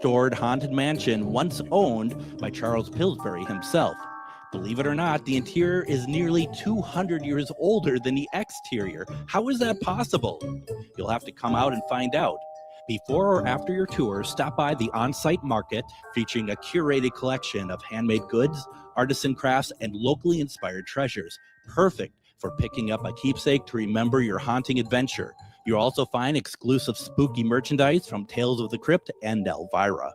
restored haunted mansion once owned by Charles Pillsbury himself. Believe it or not, the interior is nearly 200 years older than the exterior. How is that possible? You'll have to come out and find out. Before or after your tour, stop by the on-site market featuring a curated collection of handmade goods, artisan crafts, and locally inspired treasures. Perfect for picking up a keepsake to remember your haunting adventure. You'll also find exclusive spooky merchandise from Tales of the Crypt and Elvira.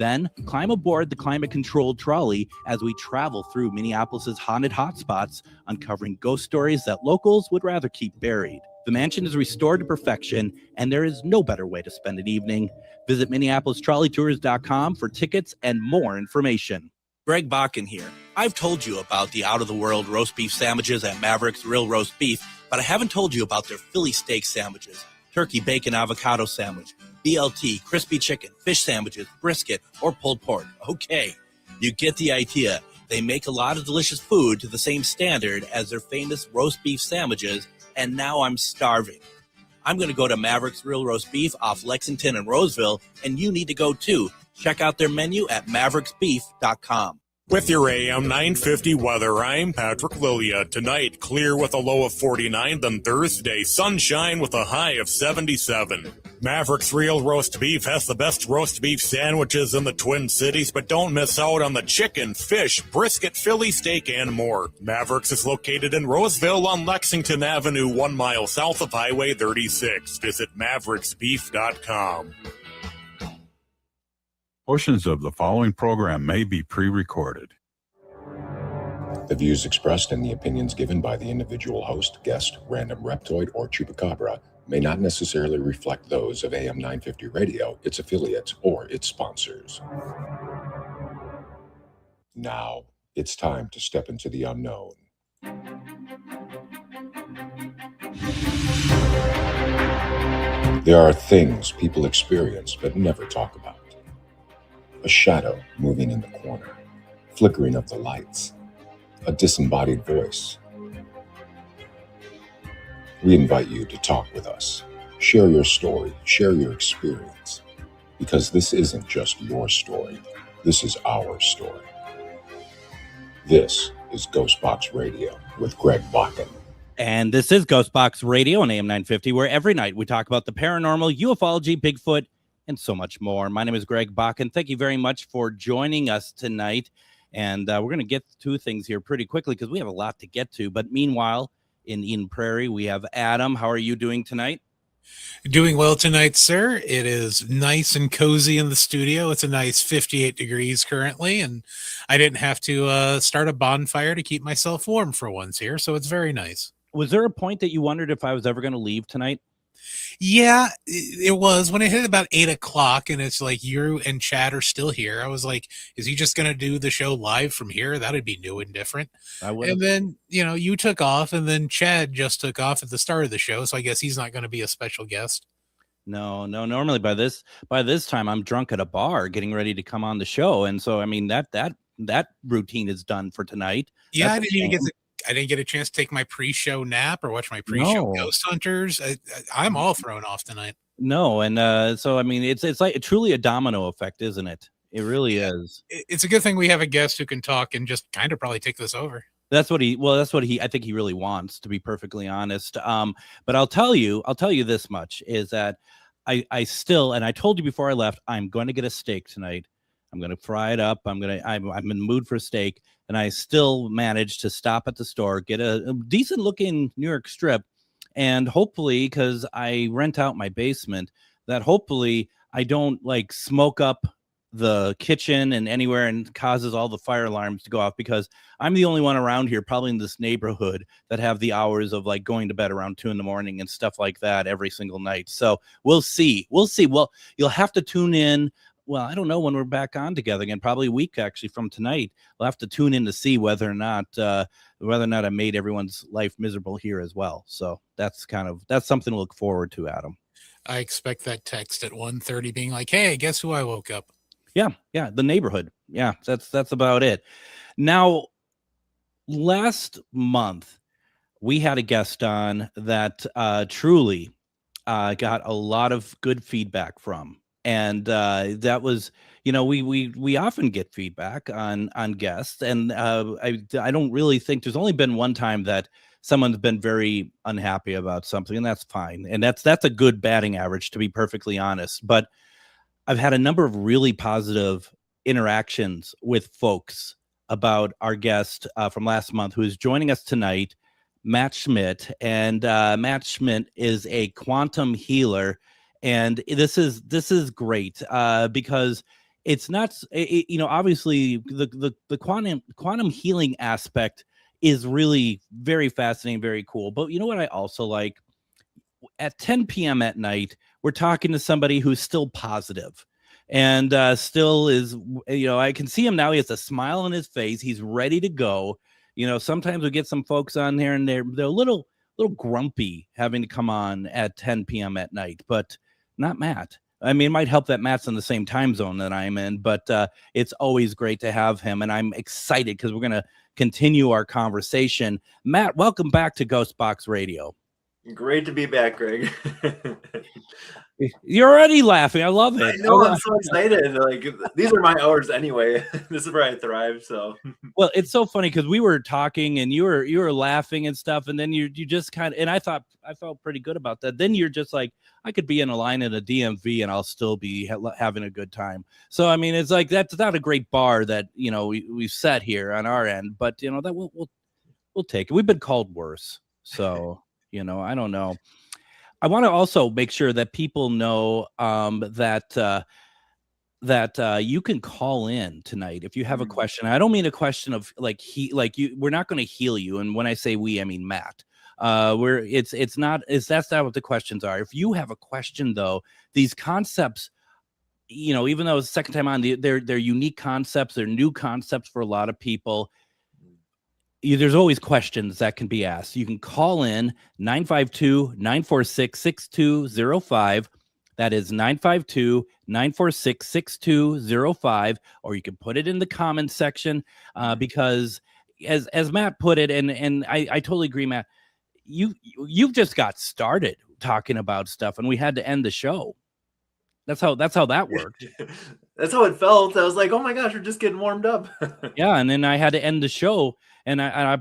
Then climb aboard the climate-controlled trolley as we travel through Minneapolis's haunted hotspots, uncovering ghost stories that locals would rather keep buried. The mansion is restored to perfection, and there is no better way to spend an evening. Visit MinneapolisTrolleyTours.com for tickets and more information. Greg Bakun here. I've told you about the out-of-the-world roast beef sandwiches at Maverick's Real Roast Beef, but I haven't told you about their Philly steak sandwiches, turkey, bacon, avocado sandwich, BLT, crispy chicken, fish sandwiches, brisket, or pulled pork. Okay, you get the idea. They make a lot of delicious food to the same standard as their famous roast beef sandwiches, and now I'm starving. I'm going to go to Maverick's Real Roast Beef off Lexington and Roseville, and you need to go too. Check out their menu at mavericksbeef.com. With your AM 950 weather, I'm Patrick Lilia. Tonight, clear with a low of 49, then Thursday, sunshine with a high of 77. Maverick's Real Roast Beef has the best roast beef sandwiches in the Twin Cities, but don't miss out on the chicken, fish, brisket, Philly steak, and more. Maverick's is located in Roseville on Lexington Avenue, 1 mile south of Highway 36. Visit mavericksbeef.com. Portions of the following program may be pre-recorded. The views expressed and the opinions given by the individual host, guest, random reptoid, or chupacabra may not necessarily reflect those of AM 950 Radio, its affiliates, or its sponsors. Now, it's time to step into the unknown. There are things people experience but never talk about. A shadow moving in the corner, flickering of the lights, a disembodied voice. We invite you to talk with us. Share your story, share your experience, because this isn't just your story, this is our story. This is GhostBox Radio with Greg Bakun. And this is GhostBox Radio on AM 950, where every night we talk about the paranormal, ufology, Bigfoot, and so much more. My name is Greg Bakun. Thank you very much for joining us tonight. And we're going to get to things here pretty quickly because we have a lot to get to. But meanwhile, in Eden Prairie, we have Adam. How are you doing tonight? Doing well tonight, sir. It is nice and cozy in the studio. It's a nice 58 degrees currently, and I didn't have to start a bonfire to keep myself warm for once here, so it's very nice. Was there a point that you wondered if I was ever going to leave tonight? Yeah, it was when it hit about 8 o'clock and it's like you and Chad are still here. I was like, is he just going to do the show live from here? That'd be new and different. And then, you took off and then Chad just took off at the start of the show. So I guess he's not going to be a special guest. No. Normally by this time I'm drunk at a bar getting ready to come on the show. And so, I mean, that routine is done for tonight. Yeah, I didn't get a chance to take my pre-show nap or watch my pre-show Ghost Hunters. I'm all thrown off tonight. No, and so I mean, it's like truly a domino effect, isn't it? It really is. It's a good thing we have a guest who can talk and just kind of probably take this over. That's what I think he really wants, to be perfectly honest. But I'll tell you this much is that I still, and I told you before I left, I'm going to get a steak tonight. I'm going to fry it up. I'm in the mood for a steak. And I still managed to stop at the store, get a decent looking New York strip. And hopefully, because I rent out my basement, that hopefully I don't like smoke up the kitchen and anywhere and causes all the fire alarms to go off, because I'm the only one around here, probably in this neighborhood, that have the hours of like going to bed around 2 a.m. and stuff like that every single night. So we'll see. Well, you'll have to tune in. Well, I don't know when we're back on together again, probably a week actually from tonight. We'll have to tune in to see whether or not I made everyone's life miserable here as well. So that's something to look forward to, Adam. I expect that text at 1:30 being like, hey, guess who I woke up? Yeah, the neighborhood. Yeah, that's about it. Now, last month, we had a guest on that truly got a lot of good feedback from. and that was, we often get feedback on guests, and I don't really think there's only been one time that someone's been very unhappy about something, and that's fine, and that's a good batting average, to be perfectly honest. But I've had a number of really positive interactions with folks about our guest from last month, who is joining us tonight, Matt Schmidt. And Matt Schmidt is a quantum healer, and this is great because it's not, obviously the quantum healing aspect is really very fascinating, very cool. But you know what I also like? At 10 p.m. at night, we're talking to somebody who's still positive and still is, I can see him now. He has a smile on his face. He's ready to go. Sometimes we get some folks on here and they're a little grumpy having to come on at 10 p.m. at night, but not Matt. I mean, it might help that Matt's in the same time zone that I'm in, but it's always great to have him. And I'm excited because we're going to continue our conversation. Matt, welcome back to GhostBox Radio. Great to be back, Greg. You're already laughing. I love it. I know, I'm so excited. Like, these are my hours anyway. This is where I thrive. So, well, it's so funny because we were talking and you were laughing and stuff, and then you just kind of, and I felt pretty good about that. Then you're just like, I could be in a line at a DMV and I'll still be having a good time. So I mean, it's like that's not a great bar that we've set here on our end, but that we'll take it. We've been called worse, so I don't know. I want to also make sure that people know that you can call in tonight if you have a question. I don't mean a question of we're not going to heal you, and when I say we, I mean Matt. That's not what the questions are. If you have a question, though, these concepts, even though it's the second time on, they're unique concepts. They're new concepts for a lot of people. There's always questions that can be asked. You can call in 952-946-6205. That is 952-946-6205, or you can put it in the comments section because as Matt put it, and I totally agree, Matt, you've just got started talking about stuff and we had to end the show. That's how that worked. That's how it felt. I was like, oh my gosh, we're just getting warmed up. Yeah, and then I had to end the show. And I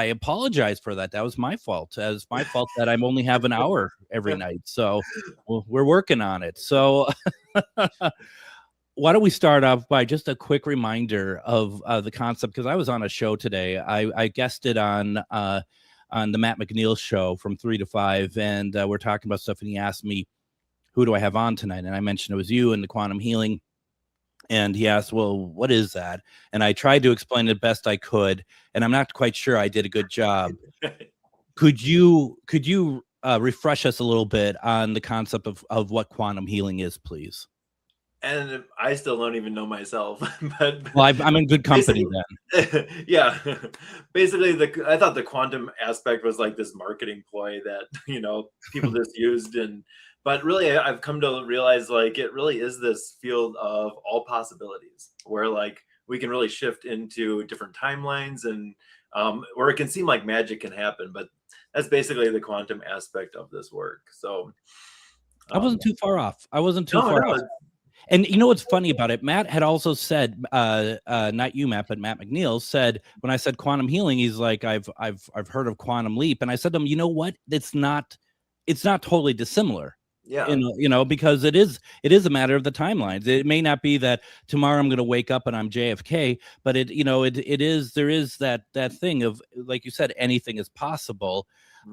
apologize for that. That was my fault. It was my fault that I'm only have an hour every night. So we're working on it. So why don't we start off by just a quick reminder of the concept? Because I was on a show today. I guested on the Matt McNeil show from 3 to 5. And we're talking about stuff. And he asked me, who do I have on tonight? And I mentioned it was you and the quantum healing. And he asked, well, what is that? And I tried to explain it best I could. And I'm not quite sure I did a good job. Could you refresh us a little bit on the concept of what quantum healing is, please? And I still don't even know myself. But well, I'm in good company then. Yeah. Basically, I thought the quantum aspect was like this marketing ploy that, people just used. But really, I've come to realize it really is this field of all possibilities where we can really shift into different timelines and where it can seem like magic can happen. But that's basically the quantum aspect of this work. So I wasn't too far off. Off. And you know what's funny about it? Matt had also said, not you, Matt, but Matt McNeil said, when I said quantum healing, he's like, I've heard of quantum leap. And I said to him, you know what? It's not totally dissimilar. Yeah, because it is a matter of the timelines. It may not be that tomorrow I'm going to wake up and I'm JFK, but there is that thing of, like you said, anything is possible,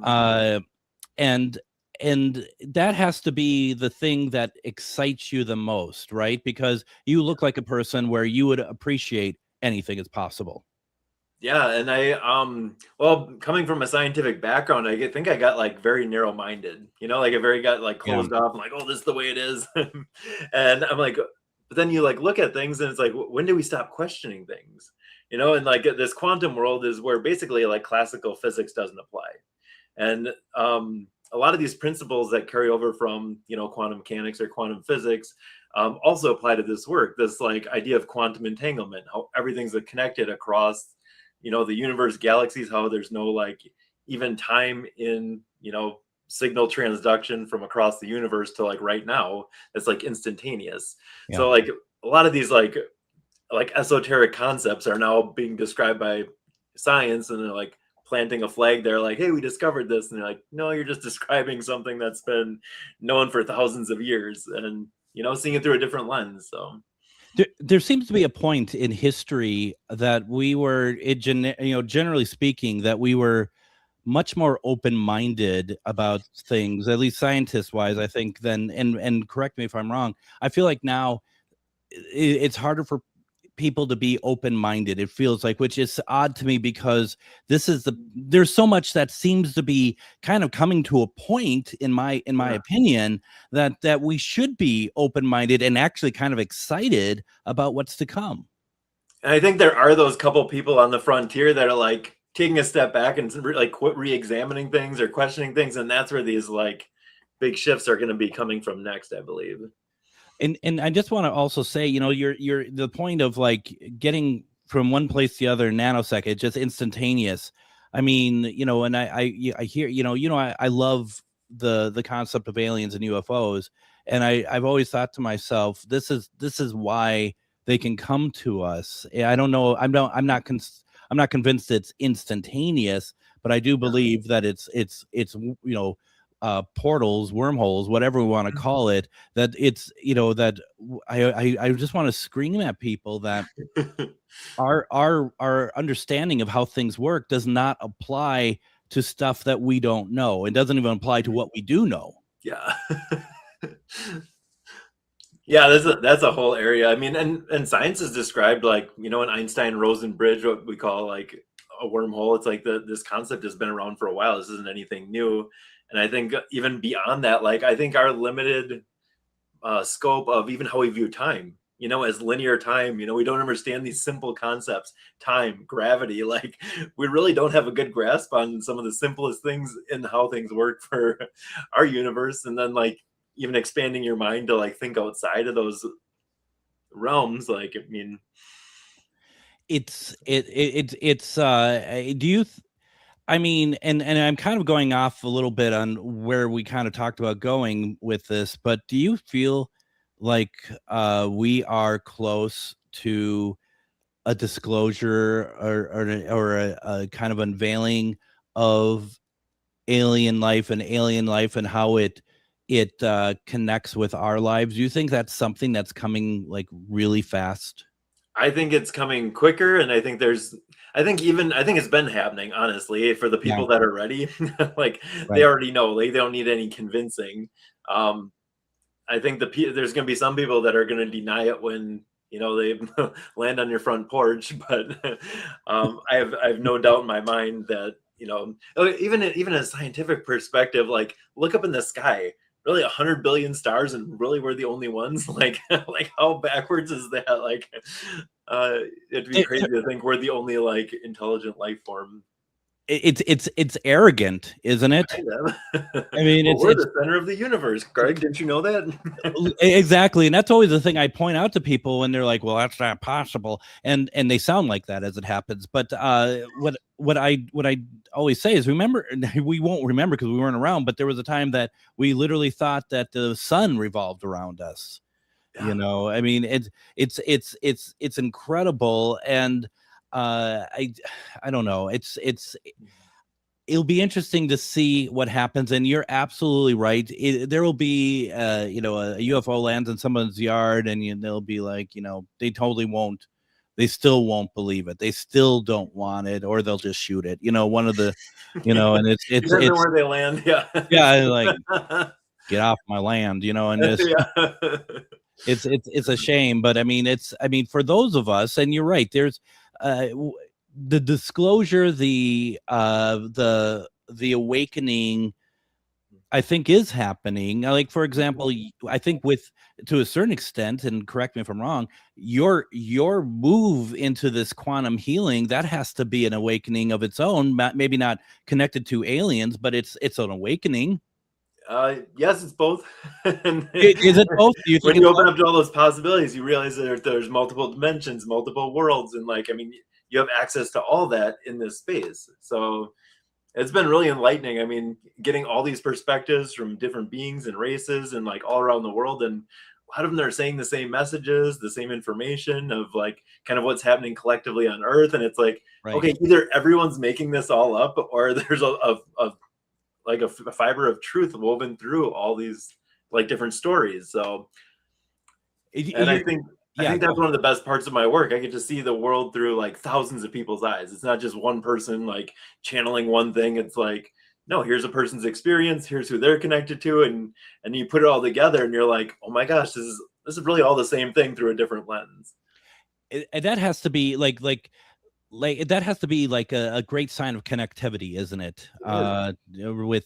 and that has to be the thing that excites you the most, right? Because you look like a person where you would appreciate anything is possible. Yeah, and I coming from a scientific background, I think I got very narrow-minded. I very got closed off. I'm like, oh, this is the way it is. And I'm like, but then you look at things and it's like, when do we stop questioning things? And this quantum world is where basically classical physics doesn't apply. And a lot of these principles that carry over from quantum mechanics or quantum physics also apply to this work. This idea of quantum entanglement, how everything's connected across the universe, galaxies, how there's no even time in signal transduction from across the universe to like right now, it's like instantaneous. So like a lot of these like esoteric concepts are now being described by science, and they're like planting a flag there like, hey, we discovered this, and they're like, no, you're just describing something that's been known for thousands of years, and seeing it through a different lens. So there seems to be a point in history that we were, generally speaking, that we were much more open-minded about things, at least scientist-wise, I think, than, and correct me if I'm wrong, I feel like now it's harder for people to be open-minded, it feels like, which is odd to me, because there's so much that seems to be kind of coming to a point in my opinion that we should be open-minded and actually kind of excited about what's to come. And I think there are those couple people on the frontier that are like taking a step back and like quit re-examining things or questioning things, and that's where these like big shifts are going to be coming from next, I believe. And I just want to also say, you're the point of like getting from one place to the other in nanosecond, just instantaneous. I mean, and I hear, I love the concept of aliens and UFOs, and I've always thought to myself, this is why they can come to us. I don't know, I'm not convinced it's instantaneous, but I do believe that it's portals, wormholes, whatever we want to call it, that it's, that I just want to scream at people that our understanding of how things work does not apply to stuff that we don't know. It doesn't even apply to what we do know. Yeah. Yeah, that's a whole area. I mean, and science is described like, an Einstein-Rosen bridge, what we call like a wormhole. It's like this concept has been around for a while. This isn't anything new. And I think even beyond that, like, I think our limited scope of even how we view time, as linear time, we don't understand these simple concepts, time, gravity, like we really don't have a good grasp on some of the simplest things in how things work for our universe. And then like even expanding your mind to like think outside of those realms, like, I mean, do you I mean, and I'm kind of going off a little bit on where we kind of talked about going with this, but do you feel like we are close to a disclosure or a kind of unveiling of alien life and how it connects with our lives? Do you think that's something that's coming like really fast? I think it's coming quicker, and I think it's been happening, honestly, for the people that are ready. Like they already know, like they don't need any convincing. I think there's going to be some people that are going to deny it when they land on your front porch, but I have no doubt in my mind that even a scientific perspective, like look up in the sky. Really 100 billion stars, and really we're the only ones. Like how backwards is that? Like it'd be crazy to think we're the only like intelligent life form. It's arrogant, isn't it? I mean, we're the center of the universe, Greg. Didn't you know that? Exactly, and that's always the thing I point out to people when they're like, "Well, that's not possible," and they sound like that as it happens. But what I always say is, remember, we won't remember because we weren't around, but there was a time that we literally thought that the sun revolved around us. Yeah. I mean, it's incredible, and I don't know. It'll be interesting to see what happens, and you're absolutely right. There will be a UFO lands in someone's yard, and they'll be like, they totally won't. They still won't believe it. They still don't want it, or they'll just shoot it. One of the, and it's where they land. Yeah, like get off my land, and it's a shame, but I mean, for those of us, and you're right, there's the disclosure, the awakening, I think is happening. Like, for example, I think to a certain extent, and correct me if I'm wrong, your move into this quantum healing, that has to be an awakening of its own, maybe not connected to aliens, but it's an awakening. Yes, it's both. Is it both? When you open up to all those possibilities, you realize that there's multiple dimensions, multiple worlds, and like, I mean, you have access to all that in this space. So It's been really enlightening. I mean, getting all these perspectives from different beings and races and like all around the world, and a lot of them are saying the same messages, the same information of like kind of what's happening collectively on Earth. And it's like, okay, either everyone's making this all up, or there's a fiber of truth woven through all these like different stories. So, and I think that's one of the best parts of my work. I get to see the world through like thousands of people's eyes. It's not just one person like channeling one thing. It's like, no, here's a person's experience. Here's who they're connected to, and you put it all together, and you're like, oh my gosh, this is really all the same thing through a different lens. And that has to be like that has to be like a great sign of connectivity, isn't it?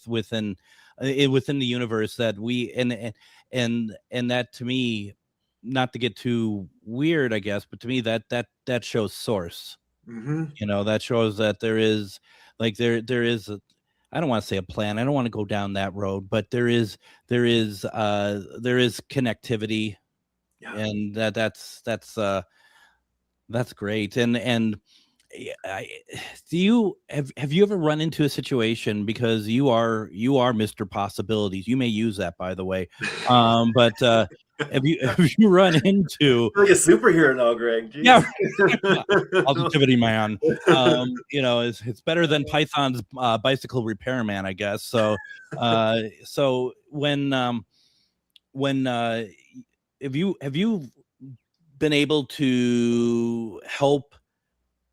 Within the universe that we and that, to me, not to get too weird, I guess, but to me that shows source. Mm-hmm. That shows that there is like there is a, I don't want to say a plan. I don't want to go down that road, but there is connectivity, and that's great. And have you ever run into a situation, because you are Mr. Possibilities? You may use that, by the way, but have you run into like a superhero now, Greg? Jeez. Yeah, positivity man. It's better than Python's bicycle repairman, I guess. So when have you been able to help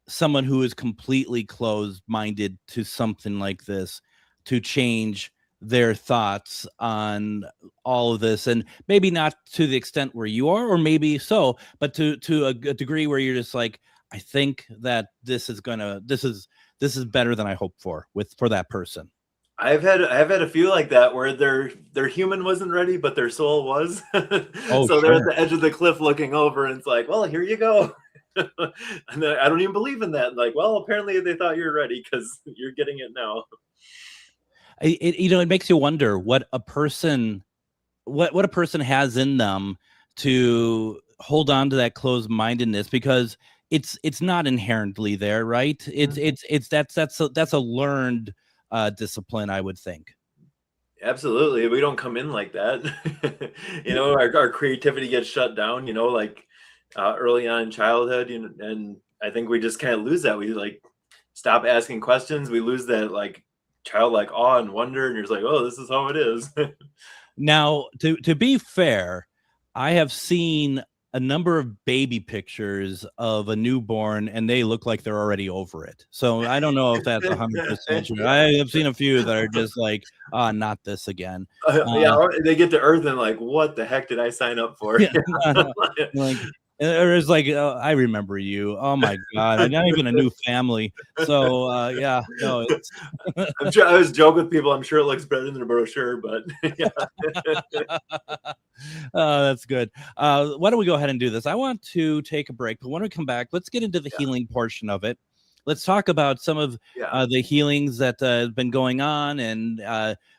someone who is completely closed-minded to something like this to change their thoughts on all of this, and maybe not to the extent where you are, or maybe so, but to a degree where you're just like, I think that this is better than I hoped for that person? I've had a few like that where their human wasn't ready, but their soul was. So they're at the edge of the cliff looking over, and it's like, well, here you go. And I don't even believe in that. Like, well, apparently they thought you're ready because you're getting it now. It makes you wonder what a person has in them to hold on to that closed-mindedness, because it's not inherently there, right? That's a learned discipline, I would think. Absolutely. We don't come in like that. Our creativity gets shut down, early on in childhood, and I think we just kind of lose that. We like stop asking questions. We lose that like childlike awe and wonder, and you're just like, oh, this is how it is. Now, to be fair, I have seen a number of baby pictures of a newborn, and they look like they're already over it. So I don't know if that's 100% true. I have seen a few that are just like, not this again. They get to Earth and like, what the heck did I sign up for? Like, or it's like, I remember you. Oh my God, I'm not even a new family. So I was joking with people. I'm sure it looks better than the brochure, but yeah. That's good. Why don't we go ahead and do this? I want to take a break, but when we come back, let's get into the healing portion of it. Let's talk about some of the healings that have been going on, and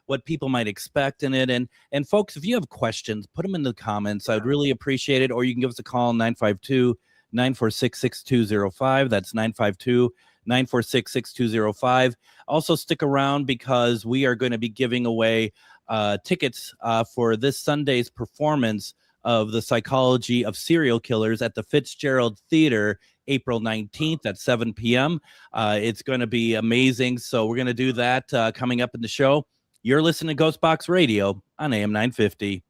what people might expect in it. And folks, if you have questions, put them in the comments. I'd really appreciate it. Or you can give us a call, 952-946-6205. That's 952-946-6205. Also stick around, because we are going to be giving away tickets for this Sunday's performance of The Psychology of Serial Killers at the Fitzgerald Theater, April 19th at 7 p.m. It's going to be amazing. So we're going to do that coming up in the show. You're listening to GhostBox Radio on AM 950.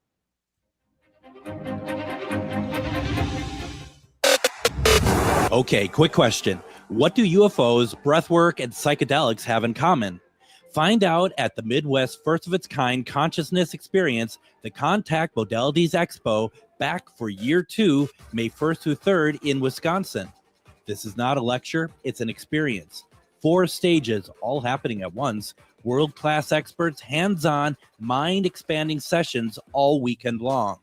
Okay, quick question. What do UFOs, breathwork, and psychedelics have in common? Find out at the Midwest first of its kind consciousness experience, the Contact Modalities Expo, back for year 2, May 1st through 3rd in Wisconsin. This is not a lecture, it's an experience. 4 stages, all happening at once. World-class experts, hands-on, mind-expanding sessions all weekend long.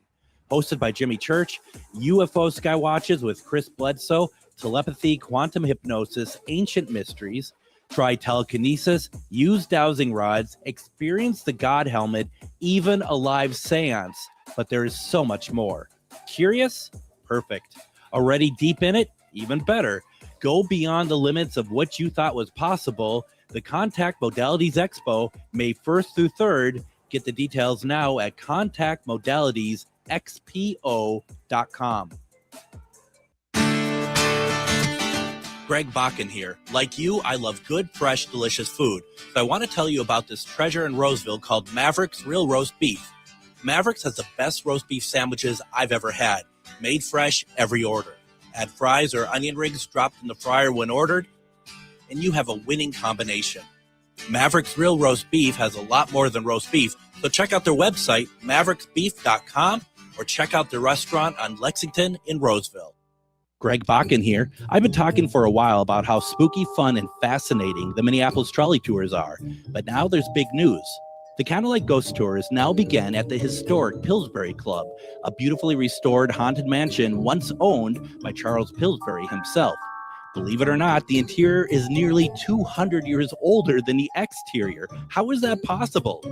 Hosted by Jimmy Church, UFO Skywatches with Chris Bledsoe, telepathy, quantum hypnosis, ancient mysteries. Try telekinesis, use dowsing rods, experience the God helmet, even a live seance. But there is so much more. Curious? Perfect. Already deep in it? Even better. Go beyond the limits of what you thought was possible. the Contact Modalities Expo, May 1st through 3rd. Get the details now at contactmodalitiesxpo.com. Greg Bakun here. Like you, I love good, fresh, delicious food. So I want to tell you about this treasure in Roseville called Maverick's Real Roast Beef. Maverick's has the best roast beef sandwiches I've ever had. Made fresh every order. Add fries or onion rings dropped in the fryer when ordered, and you have a winning combination. Maverick's Real Roast Beef has a lot more than roast beef, so check out their website, mavericksbeef.com, or check out their restaurant on Lexington in Roseville. Greg Bakun here. I've been talking for a while about how spooky, fun, and fascinating the Minneapolis trolley tours are, but now there's big news. The Candlelight Ghost Tours now begin at the historic Pillsbury Club, a beautifully restored haunted mansion once owned by Charles Pillsbury himself. Believe it or not, the interior is nearly 200 years older than the exterior. How is that possible?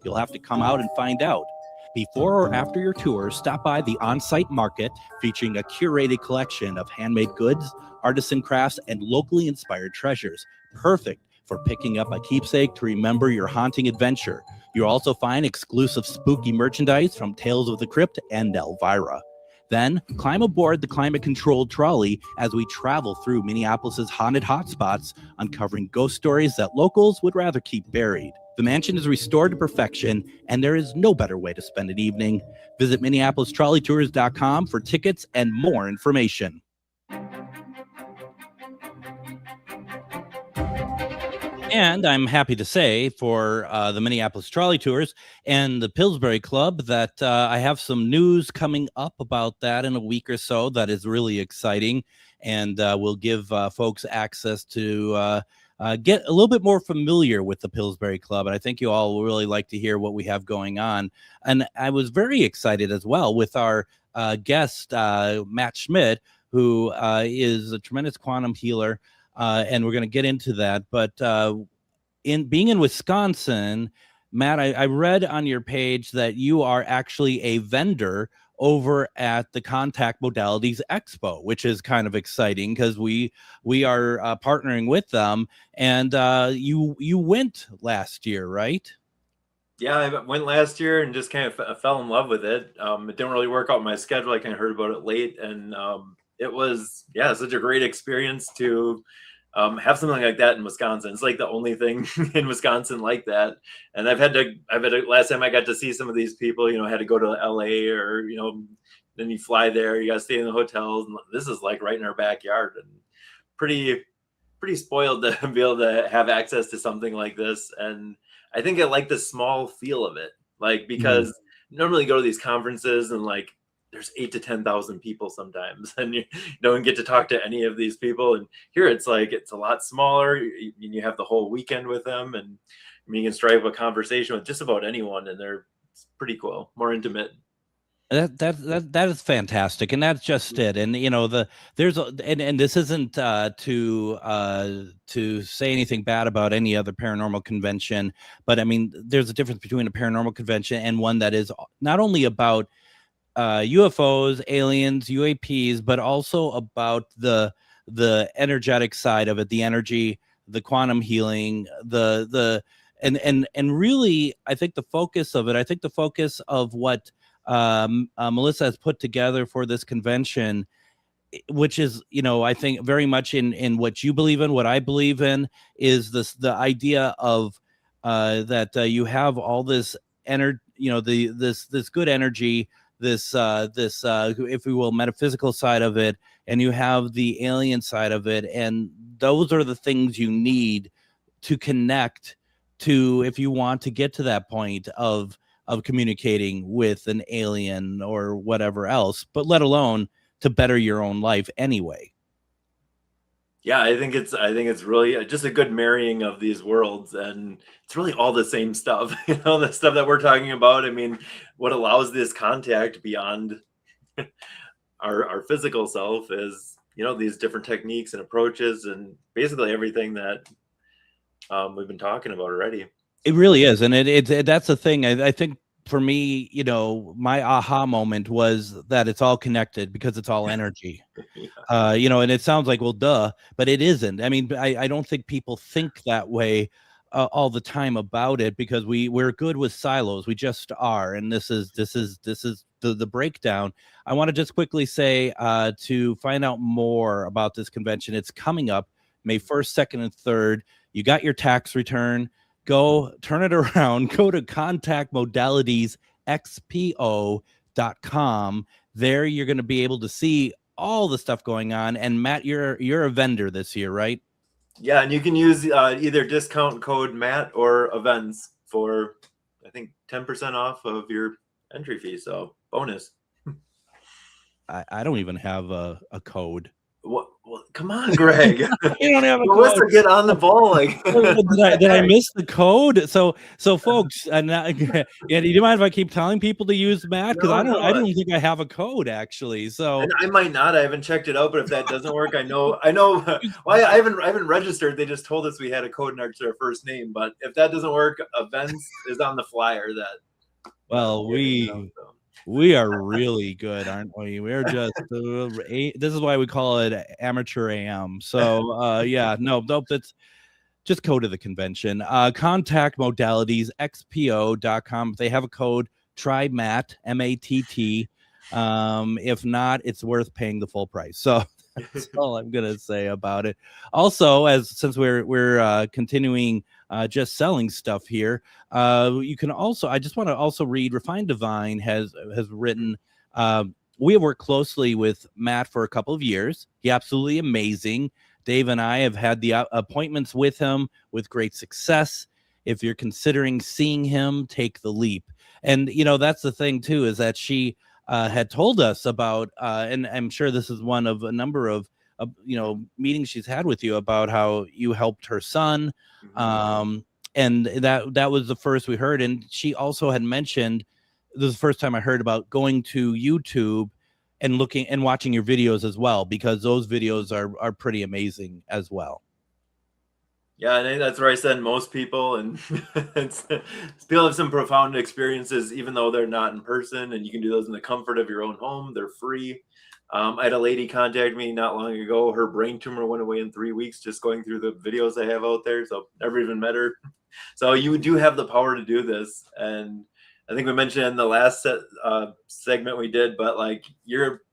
You'll have to come out and find out. Before or after your tour, stop by the on-site market featuring a curated collection of handmade goods, artisan crafts, and locally inspired treasures. Perfect for picking up a keepsake to remember your haunting adventure. You'll also find exclusive spooky merchandise from Tales of the Crypt and Elvira. Then climb aboard the climate-controlled trolley as we travel through Minneapolis's haunted hotspots, uncovering ghost stories that locals would rather keep buried. The mansion is restored to perfection, and there is no better way to spend an evening. Visit MinneapolisTrolleyTours.com for tickets and more information. And I'm happy to say for the Minneapolis Trolley Tours and the Pillsbury Club that I have some news coming up about that in a week or so that is really exciting, and will give folks access to get a little bit more familiar with the Pillsbury Club. And I think you all will really like to hear what we have going on. And I was very excited as well with our guest, Matt Schmidt, who is a tremendous quantum healer. And we're going to get into that. But in being in Wisconsin, Matt, I read on your page that you are actually a vendor over at the Contact Modalities Expo, which is kind of exciting because we are partnering with them. And you went last year, right? Yeah, I went last year and just kind of fell in love with it. It didn't really work out my schedule. I kind of heard about it late, and it was, such a great experience to have something like that in Wisconsin. It's like the only thing in Wisconsin like that. And I've had to, last time I got to see some of these people, I had to go to LA, or, then you fly there, you got to stay in the hotels. And this is like right in our backyard, and pretty spoiled to be able to have access to something like this. And I think I like the small feel of it, like, because normally you go to these conferences and like there's 8,000 to 10,000 people sometimes, and you don't get to talk to any of these people. And here it's like, it's a lot smaller. You have the whole weekend with them, and you can strike up a conversation with just about anyone, and it's pretty cool, more intimate. That is fantastic, and that's just it. And and this isn't to say anything bad about any other paranormal convention, but I mean, there's a difference between a paranormal convention and one that is not only about UFOs, aliens, UAPs, but also about the energetic side of it, the energy, the quantum healing, and really, I think the focus of what Melissa has put together for this convention, which is, I think very much in what you believe in, what I believe in, is the idea of that you have all this energy, this good energy, this if we will, metaphysical side of it, and you have the alien side of it, and those are the things you need to connect to if you want to get to that point of communicating with an alien or whatever else, but let alone to better your own life anyway. Yeah, I think it's really just a good marrying of these worlds, and it's really all the same stuff. The stuff that we're talking about. I mean, what allows this contact beyond our physical self is, these different techniques and approaches, and basically everything that we've been talking about already. It really is, and that's the thing. I think for me, my aha moment was that it's all connected because it's all energy. And it sounds like, well, duh, but it isn't. I mean, I don't think people think that way all the time about it, because we're good with silos. We just are. And this is the breakdown. I want to just quickly say, to find out more about this convention, it's coming up May 1st, 2nd, and 3rd. You got your tax return. Go turn it around. Go to contactmodalitiesxpo.com. There you're going to be able to see all the stuff going on. And Matt, you're a vendor this year, right? Yeah, and you can use either discount code Matt or events for, I think, 10% off of your entry fee. So bonus. I don't even have a code. Well, come on, Greg. You don't have a code. code. Get on the ball. Like, did I miss the code? So folks, do you mind if I keep telling people to use Matt? Because I don't think I have a code actually. So and I might not. I haven't checked it out, but if that doesn't work, I know. Well, I haven't registered. They just told us we had a code next to our first name. But if that doesn't work, events is on the flyer. Well, we are really good, aren't we? We're just this is why we call it amateur AM. So nope, that's just go to the convention. Contact modalities xpo.com. If they have a code, try Matt, MATT. If not, it's worth paying the full price. So that's all I'm gonna say about it. Also, since we're continuing just selling stuff here, you can also, I just want to also read, Refined Divine has written, we have worked closely with Matt for a couple of years. He's absolutely amazing. Dave and I have had the appointments with him with great success. If you're considering seeing him, take the leap. And that's the thing too, is that she had told us about, and I'm sure this is one of a number of meetings she's had with you, about how you helped her son. And that was the first we heard. And she also had mentioned, this is the first time I heard about going to YouTube and looking and watching your videos as well, because those videos are pretty amazing as well. Yeah, and that's where I send most people, and people have some profound experiences, even though they're not in person, and you can do those in the comfort of your own home. They're free. I had a lady contact me not long ago. Her brain tumor went away in 3 weeks just going through the videos I have out there. So never even met her. So you do have the power to do this. And I think we mentioned in the last segment we did, but like your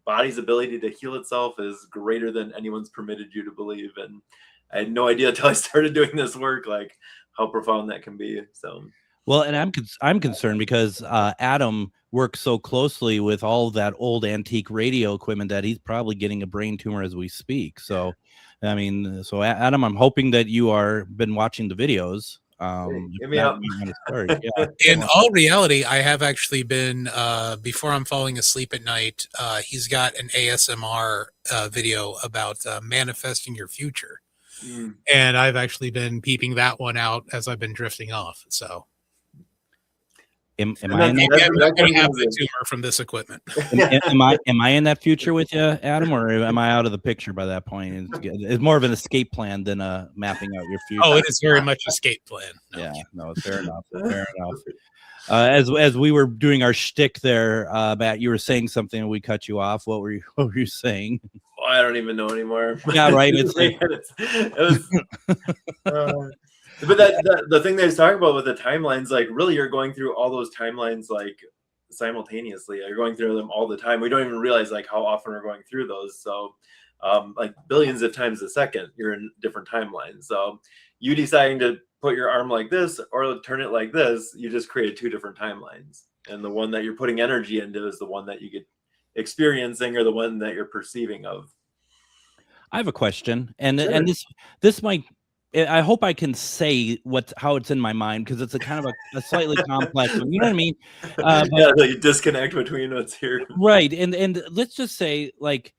body's ability to heal itself is greater than anyone's permitted you to believe. And I had no idea until I started doing this work, like how profound that can be. So, well, and I'm concerned because Adam works so closely with all that old antique radio equipment that he's probably getting a brain tumor as we speak. So, I mean, Adam, I'm hoping that you been watching the videos. Give me up. Yeah. In all reality, I have actually been, before I'm falling asleep at night, he's got an ASMR video about manifesting your future. And I've actually been peeping that one out as I've been drifting off. So am I in that going to have the tumor from this equipment? Am I in that future with you, Adam, or am I out of the picture by that point? It's more of an escape plan than mapping out your future. Oh, it is very much escape plan. No. Yeah, no, fair enough. Fair enough. As we were doing our shtick there, Matt, you were saying something and we cut you off. What were you saying? Oh, I don't even know anymore. Yeah, right. It's like, but the thing they was talking about with the timelines, like really you're going through all those timelines like simultaneously. You're going through them all the time. We don't even realize like how often we're going through those. So like billions of times a second, you're in different timelines. So you deciding to put your arm like this or turn it like this, you just create two different timelines. And the one that you're putting energy into is the one that you get experiencing, or the one that you're perceiving of. I have a question, and this might, I hope I can say how it's in my mind, because it's a kind of a slightly complex one, you know what I mean? Like disconnect between what's here, right? And let's just say, like,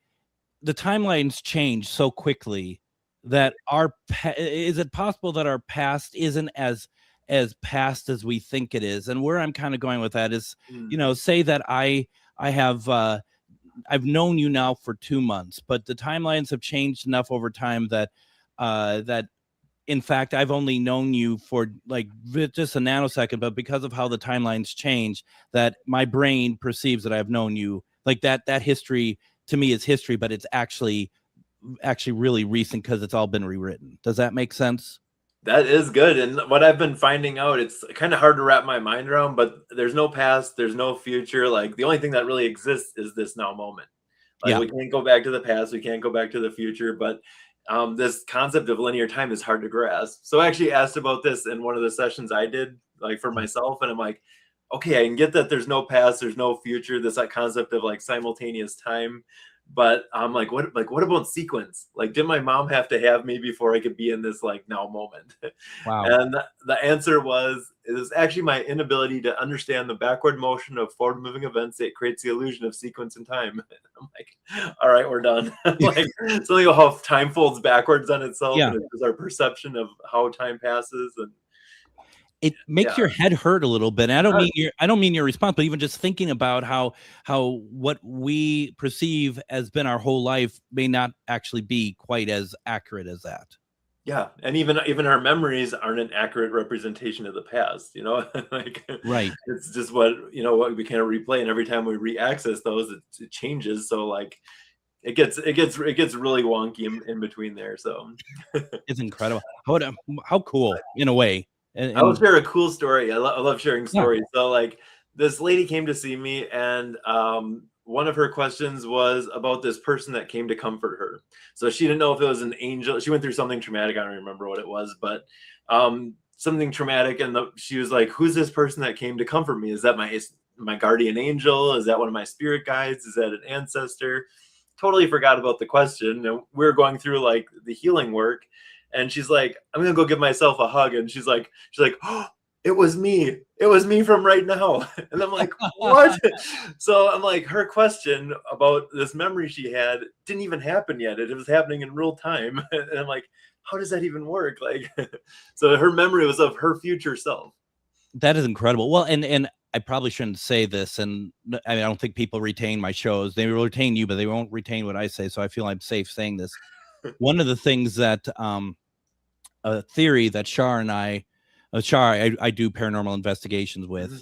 the timelines change so quickly that is it possible that our past isn't as past as we think it is? And where I'm kind of going with that is, say that I have I've known you now for 2 months, but the timelines have changed enough over time that in fact, I've only known you for like just a nanosecond, but because of how the timelines change, that my brain perceives that I've known you like that. That history to me is history, but it's actually really recent because it's all been rewritten. Does that make sense? That is good. And what I've been finding out, it's kind of hard to wrap my mind around, but there's no past, there's no future. Like the only thing that really exists is this now moment. Like we can't go back to the past, we can't go back to the future, but this concept of linear time is hard to grasp. So I actually asked about this in one of the sessions I did, like for myself, and I'm like, okay, I can get that there's no past, there's no future, this like concept of like simultaneous time, but I'm like, what about sequence? Like, did my mom have to have me before I could be in this like now moment? Wow. And the answer was, it is actually my inability to understand the backward motion of forward moving events that creates the illusion of sequence and time. I'm like, all right, we're done. Like something about how time folds backwards on itself, and it's our perception of how time passes, and it makes your head hurt a little bit. And I don't mean your response, but even just thinking about how what we perceive as been our whole life may not actually be quite as accurate as that. Yeah, and even our memories aren't an accurate representation of the past, you know. Like, right, it's just what what we kind of replay, and every time we re-access those, it changes. So like, it gets really wonky in between there. So it's incredible. How cool in a way. And I'll share a cool story. I love sharing stories. Yeah. So like, this lady came to see me, and one of her questions was about this person that came to comfort her. So she didn't know if it was an angel. She went through something traumatic. I don't remember what it was, but something traumatic. And she was like, who's this person that came to comfort me? Is that my guardian angel? Is that one of my spirit guides? Is that an ancestor? Totally forgot about the question. And we were going through like the healing work. And she's like, I'm going to go give myself a hug. And she's like, oh, it was me. It was me from right now. And I'm like, what? So I'm like, her question about this memory she had didn't even happen yet. It was happening in real time. And I'm like, how does that even work? Like, so her memory was of her future self. That is incredible. Well, and I probably shouldn't say this. And I don't think people retain my shows. They will retain you, but they won't retain what I say. So I feel I'm safe saying this. One of the things that, a theory that Shar and I do paranormal investigations with,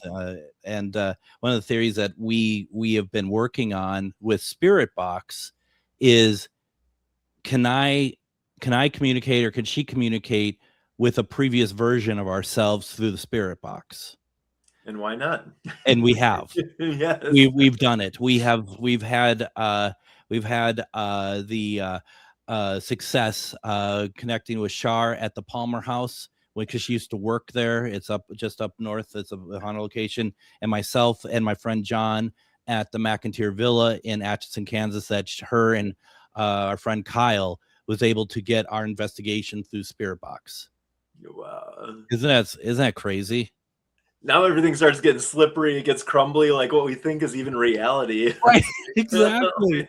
and one of the theories that we have been working on with Spirit Box is, can I communicate, or can she communicate with a previous version of ourselves through the Spirit Box? And why not? And we have. Yes. We've done it. We've had the success connecting with Shar at the Palmer House, because she used to work there. It's just up north. It's a Haunted location. And myself and my friend John at the McIntyre Villa in Atchison, Kansas, that her and our friend Kyle was able to get our investigation through Spirit Box. Wow. Isn't that crazy? Now everything starts getting slippery. It gets crumbly, like what we think is even reality. Right. Exactly.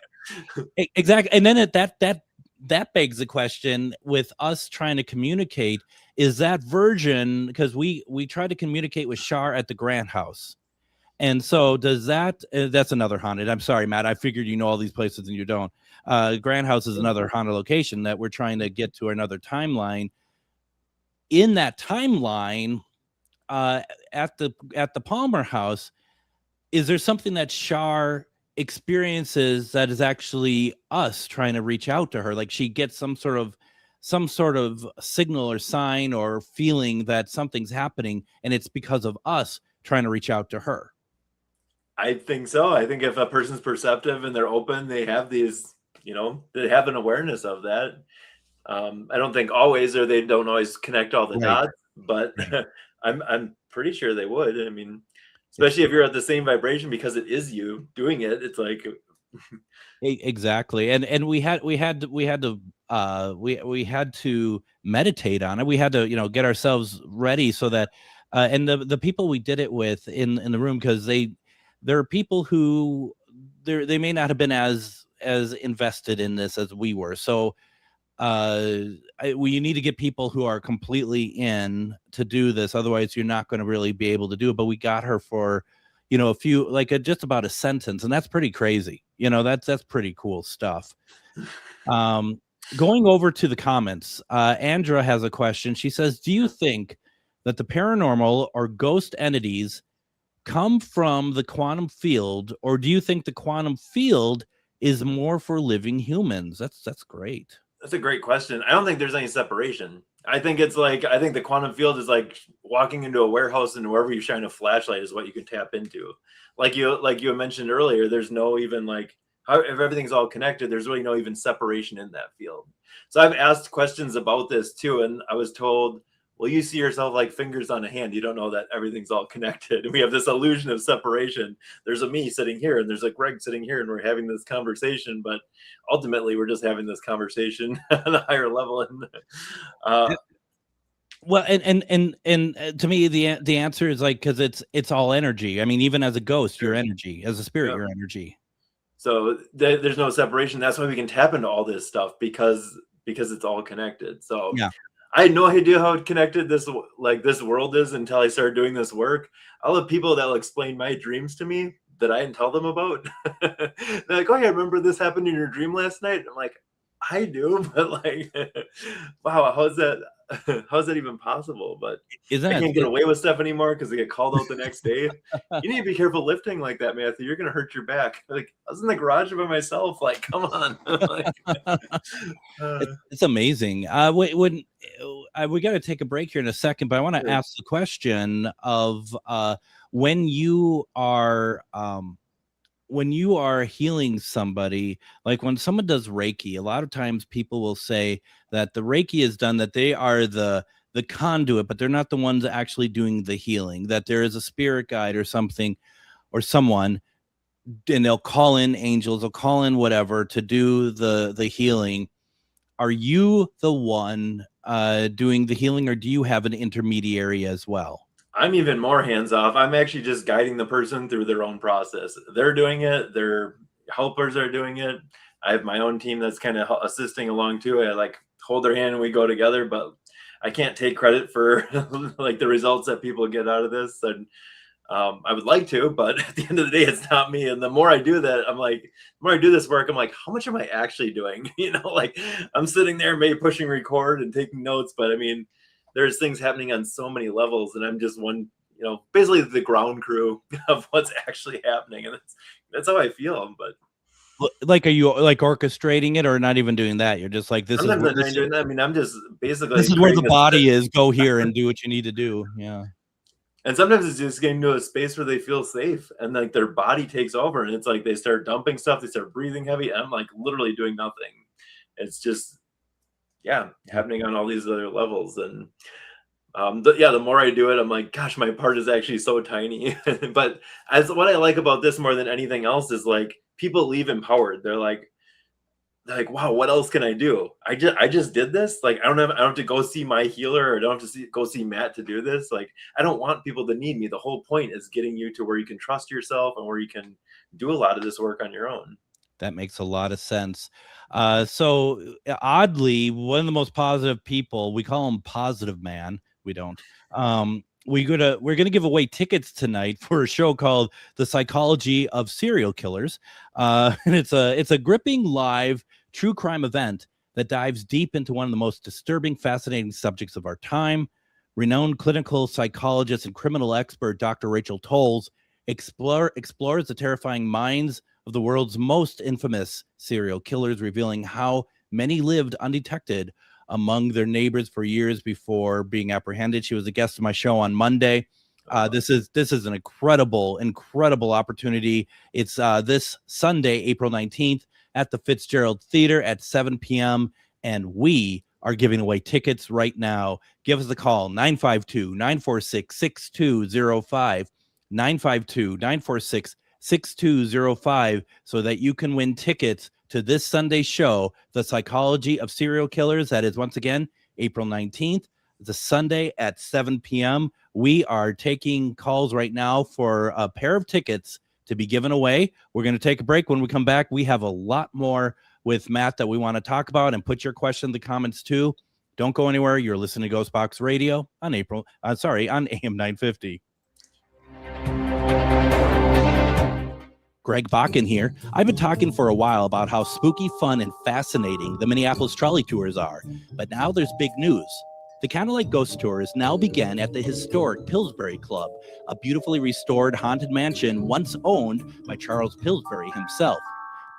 Exactly. And then that begs the question, with us trying to communicate, is that version, because we tried to communicate with Shar at the Grant House. And so does that, that's another haunted. I'm sorry, Matt, I figured you know all these places and you don't. Grant House is another haunted location that we're trying to get to another timeline. In that timeline, at the Palmer House, is there something that Shar experiences that is actually us trying to reach out to her? Like she gets some sort of signal or sign or feeling that something's happening, and it's because of us trying to reach out to her. I think so. I think if a person's perceptive and they're open, they have these, they have an awareness of that. I don't think always, or they don't always connect all the dots, but I'm pretty sure they would. I mean, especially if you're at the same vibration, because it is you doing it. It's like exactly. And we had to meditate on it. We had to, get ourselves ready so that, and the people we did it with in the room, because there are people who they may not have been as invested in this as we were. So you need to get people who are completely in to do this. Otherwise you're not going to really be able to do it. But we got her for, a few, just about a sentence. And that's pretty crazy. That's pretty cool stuff. Going over to the comments, Andra has a question. She says, do you think that the paranormal or ghost entities come from the quantum field, or do you think the quantum field is more for living humans? That's great. That's a great question. I don't think there's any separation. I think the quantum field is like walking into a warehouse, and wherever you shine a flashlight is what you can tap into. Like you mentioned earlier, there's no even like, if everything's all connected, there's really no even separation in that field. So I've asked questions about this too, and I was told, well, you see yourself like fingers on a hand. You don't know that everything's all connected. And we have this illusion of separation. There's a me sitting here, and there's a Greg sitting here, and we're having this conversation. But ultimately, we're just having this conversation on a higher level. And well, and to me, the answer is like, because it's all energy. I mean, even as a ghost, your energy. As a spirit, your energy. So there's no separation. That's why we can tap into all this stuff, because it's all connected. So yeah. I had no idea how connected this world is until I started doing this work. All the people that will explain my dreams to me that I didn't tell them about, they're like, "Oh yeah, remember this happened in your dream last night?" I'm like, "I do," but like, wow, how's that even possible? But I can't get away with stuff anymore because I get called out the next day. You need to be careful lifting like that, Matthew. You're gonna hurt your back. Like, I was in the garage by myself. Like, come on. It's amazing. We got to take a break here in a second, but I want to ask the question of when you are healing somebody, like when someone does Reiki, a lot of times people will say that the Reiki is done, that they are the conduit, but they're not the ones actually doing the healing, that there is a spirit guide or something or someone, and they'll call in angels, they'll call in whatever to do the healing. Are you the one doing the healing, or do you have an intermediary as well? I'm even more hands-off. I'm actually just guiding the person through their own process. They're doing it. Their helpers are doing it. I have my own team that's kind of assisting along too. I like hold their hand and we go together, but I can't take credit for like the results that people get out of this. And I would like to, but at the end of the day, it's not me. And the more I do that, I'm like, the more I do this work, I'm like, how much am I actually doing? Like I'm sitting there maybe pushing record and taking notes, but I mean, there's things happening on so many levels, and I'm just one, basically the ground crew of what's actually happening. And that's how I feel. But like, are you like orchestrating it, or not even doing that? You're just like, this is doing that. I mean, I'm just basically, this is where the body is. Go here and do what you need to do. Yeah. And sometimes it's just getting to a space where they feel safe, and like their body takes over, and it's like they start dumping stuff, they start breathing heavy, and I'm like literally doing nothing. It's just happening on all these other levels. And the more I do it, I'm like, gosh, my part is actually so tiny. But what I like about this more than anything else is like people leave empowered. They're like, wow, what else can I do? I just did this. Like, I don't have to go see my healer, or I don't have to go see Matt to do this. Like, I don't want people to need me. The whole point is getting you to where you can trust yourself and where you can do a lot of this work on your own. That makes a lot of sense. So oddly, one of the most positive people, we call him Positive Man. We don't. We're gonna give away tickets tonight for a show called The Psychology of Serial Killers, and it's a gripping live true crime event that dives deep into one of the most disturbing, fascinating subjects of our time. Renowned clinical psychologist and criminal expert Dr. Rachel Tolles explores the terrifying minds of the world's most infamous serial killers, revealing how many lived undetected among their neighbors for years before being apprehended. She was a guest of my show on Monday. This is an incredible opportunity. It's this Sunday, April 19th at the Fitzgerald Theater at 7 p.m. And we are giving away tickets right now. Give us a call, 952-946-6205, 952-946-6205, so that you can win tickets to this Sunday's show, The Psychology of Serial Killers. That is, once again, April 19th, the Sunday at 7 p.m. We are taking calls right now for a pair of tickets to be given away. We're going to take a break. When we come back, we have a lot more with Matt that we want to talk about, and put your question in the comments too. Don't go anywhere. You're listening to GhostBox Radio on AM 950. Greg Bakun here. I've been talking for a while about how spooky, fun, and fascinating the Minneapolis trolley tours are, but now there's big news. The Candlelight Ghost Tours now begin at the historic Pillsbury Club, a beautifully restored haunted mansion once owned by Charles Pillsbury himself.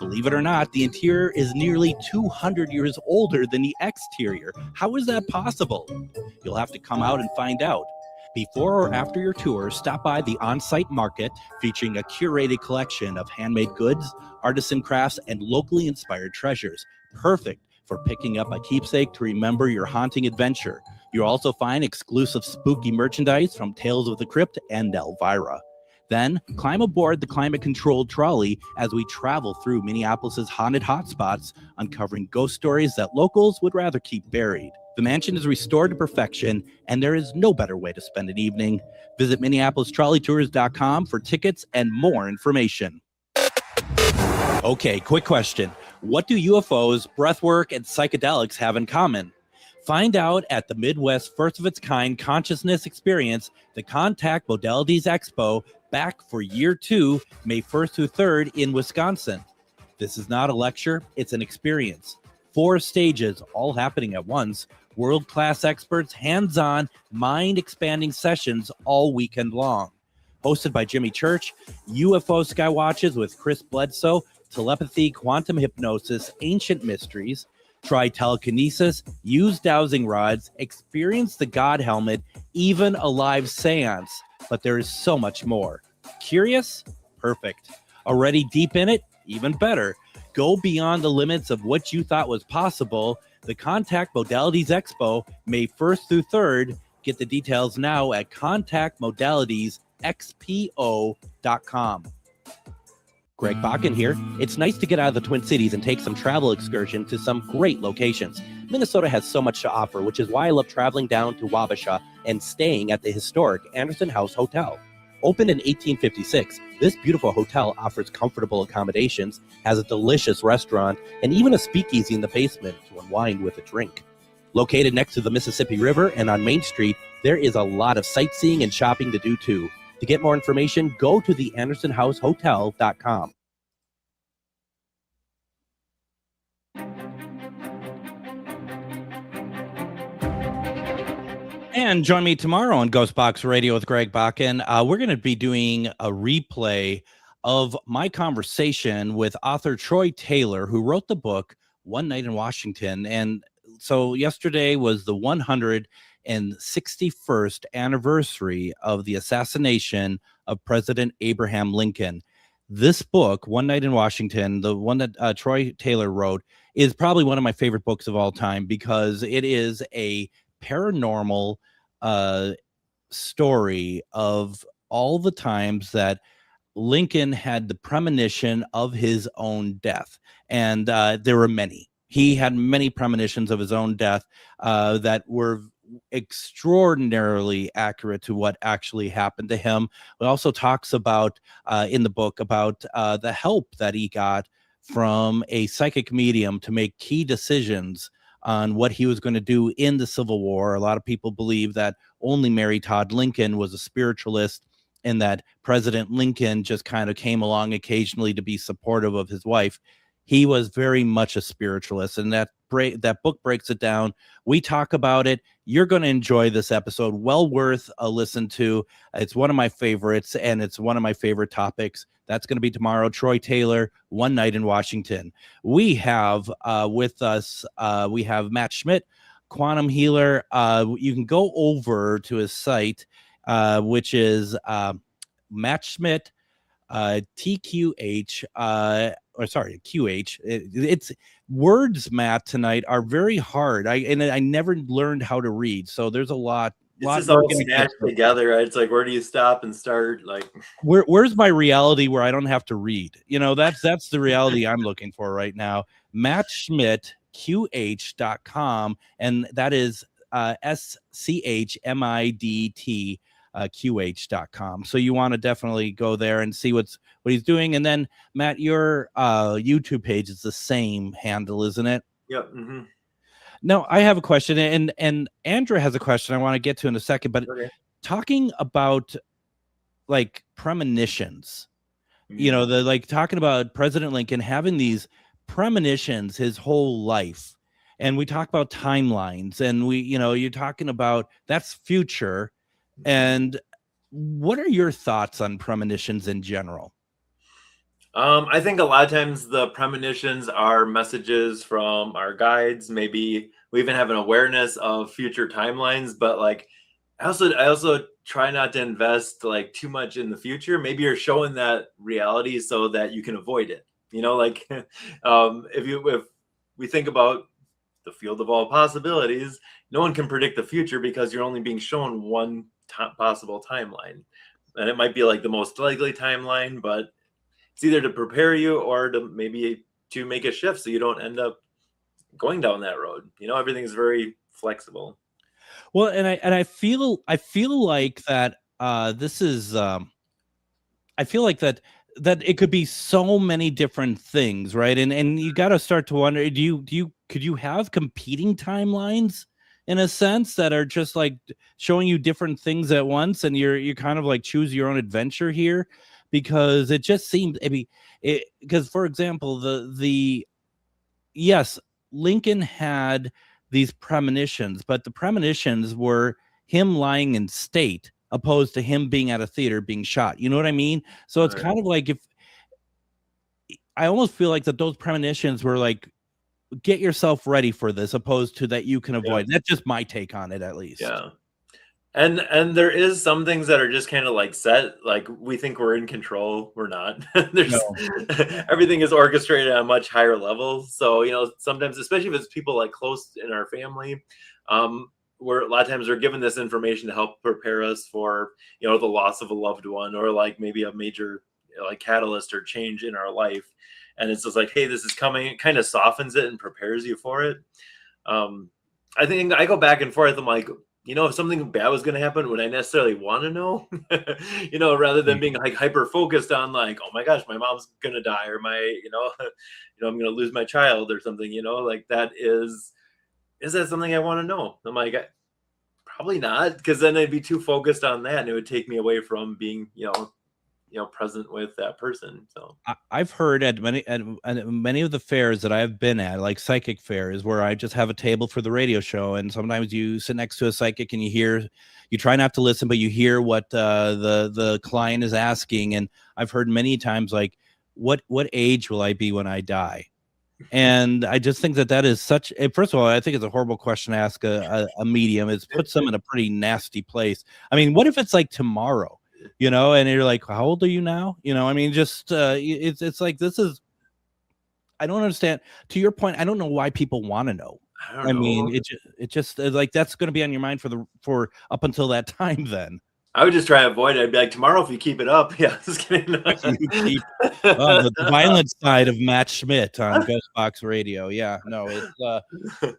Believe it or not, the interior is nearly 200 years older than the exterior. How is that possible? You'll have to come out and find out. Before or after your tour, stop by the on-site market featuring a curated collection of handmade goods, artisan crafts, and locally inspired treasures. Perfect for picking up a keepsake to remember your haunting adventure. You'll also find exclusive spooky merchandise from Tales of the Crypt and Elvira. Then, climb aboard the climate-controlled trolley as we travel through Minneapolis's haunted hotspots, uncovering ghost stories that locals would rather keep buried. The mansion is restored to perfection, and there is no better way to spend an evening. Visit MinneapolisTrolleyTours.com for tickets and more information. Okay, quick question. What do UFOs, breathwork, and psychedelics have in common? Find out at the Midwest first-of-its-kind consciousness experience, the Contact Modalities Expo, back for year 2, May 1st through 3rd in Wisconsin. This is not a lecture, it's an experience. 4 stages, all happening at once. World-class experts, hands-on, mind-expanding sessions all weekend long. Hosted by Jimmy Church, UFO Skywatches with Chris Bledsoe, telepathy, quantum hypnosis, ancient mysteries. Try telekinesis, use dowsing rods, experience the God helmet, even a live seance. But there is so much more. Curious? Perfect. Already deep in it? Even better. Go beyond the limits of what you thought was possible. The Contact Modalities Expo, May 1st through 3rd. Get the details now at contactmodalitiesxpo.com. Greg Bakun here. It's nice to get out of the Twin Cities and take some travel excursion to some great locations. Minnesota has so much to offer, which is why I love traveling down to Wabasha and staying at the historic Anderson House Hotel. Opened in 1856, this beautiful hotel offers comfortable accommodations, has a delicious restaurant, and even a speakeasy in the basement to unwind with a drink. Located next to the Mississippi River and on Main Street, there is a lot of sightseeing and shopping to do too. To get more information, go to theandersonhousehotel.com. And join me tomorrow on GhostBox Radio with Greg Bakun. We're going to be doing a replay of my conversation with author Troy Taylor, who wrote the book One Night in Washington. And so yesterday was the 161st anniversary of the assassination of President Abraham Lincoln. This book, One Night in Washington, the one that Troy Taylor wrote, is probably one of my favorite books of all time because it is a paranormal story of all the times that Lincoln had the premonition of his own death. And there were many. He had many premonitions of his own death that were extraordinarily accurate to what actually happened to him. It also talks about in the book about the help that he got from a psychic medium to make key decisions on what he was going to do in the Civil War. A lot of people believe that only Mary Todd Lincoln was a spiritualist and that President Lincoln just kind of came along occasionally to be supportive of his wife. He was very much a spiritualist, and that book breaks it down. We talk about it. You're going to enjoy this episode. Well worth a listen to. It's one of my favorites, and it's one of my favorite topics. That's going to be tomorrow. Troy Taylor, One Night in Washington. We have with us, we have Matt Schmidt, quantum healer. You can go over to his site, which is Matt Schmidt, TQH, QH. It's words, Matt, tonight are very hard. I never learned how to read, so there's a lot. It's just all snatched together. Right? It's like, where do you stop and start? Like, where's my reality where I don't have to read? You know, that's the reality I'm looking for right now. Matt Schmidt, QH.com, and that is SCHMIDT. QH.com. So you want to definitely go there and see what he's doing. And then Matt, your YouTube page is the same handle, isn't it? Yep. Mm-hmm. Now I have a question, and Andrea has a question I want to get to in a second, but talking about like premonitions, You know, the like talking about President Lincoln having these premonitions his whole life. And we talk about timelines, and you're talking about that's future. And what are your thoughts on premonitions in general? I think a lot of times the premonitions are messages from our guides. Maybe we even have an awareness of future timelines, but like I also try not to invest like too much in the future. Maybe you're showing that reality so that you can avoid it. Like if we think about the field of all possibilities, no one can predict the future because you're only being shown one possible timeline, and it might be like the most likely timeline, but it's either to prepare you or to maybe to make a shift so you don't end up going down that road. Everything is very flexible. Well, and I feel like that this is I feel like that it could be so many different things, right? And you got to start to wonder, could you have competing timelines in a sense that are just like showing you different things at once, and you're kind of like choose your own adventure here? Because it just seems, because for example, yes, Lincoln had these premonitions, but the premonitions were him lying in state opposed to him being at a theater being shot. You know what I mean? So it's kind of like, if I almost feel like that those premonitions were like, get yourself ready for this, opposed to that you can avoid. That's just my take on it, at least. Yeah. And there is some things that are just kind of like set, like we think we're in control. We're not. Everything is orchestrated at a much higher level. So, sometimes, especially if it's people like close in our family, where a lot of times we're given this information to help prepare us for, the loss of a loved one, or like maybe a major like catalyst or change in our life. And it's just like, hey, this is coming. It kind of softens it and prepares you for it. I think I go back and forth. I'm like, if something bad was going to happen, would I necessarily want to know? Rather than being like hyper focused on like, oh my gosh, my mom's going to die, or my, I'm going to lose my child or something, like that is that something I want to know? I'm like, probably not, because then I'd be too focused on that and it would take me away from being, present with that person. So I've heard at many of the fairs that I've been at, like psychic fairs, where I just have a table for the radio show, and sometimes you sit next to a psychic and you try not to listen, but you hear what the client is asking. And I've heard many times like, what age will I be when I die? And I just think that is such a, first of all, I think it's a horrible question to ask a medium. It puts them in a pretty nasty place. I mean, what if it's like tomorrow? And you're like, how old are you now? Just it's like, this is, I don't understand. To your point, I don't know why people want to know. I mean, it just like, that's going to be on your mind for up until that time. Then I would just try to avoid it. I'd be like, tomorrow, if you keep it up. Yeah, just kidding. The violent side of Matt Schmidt on GhostBox Radio. Yeah, no,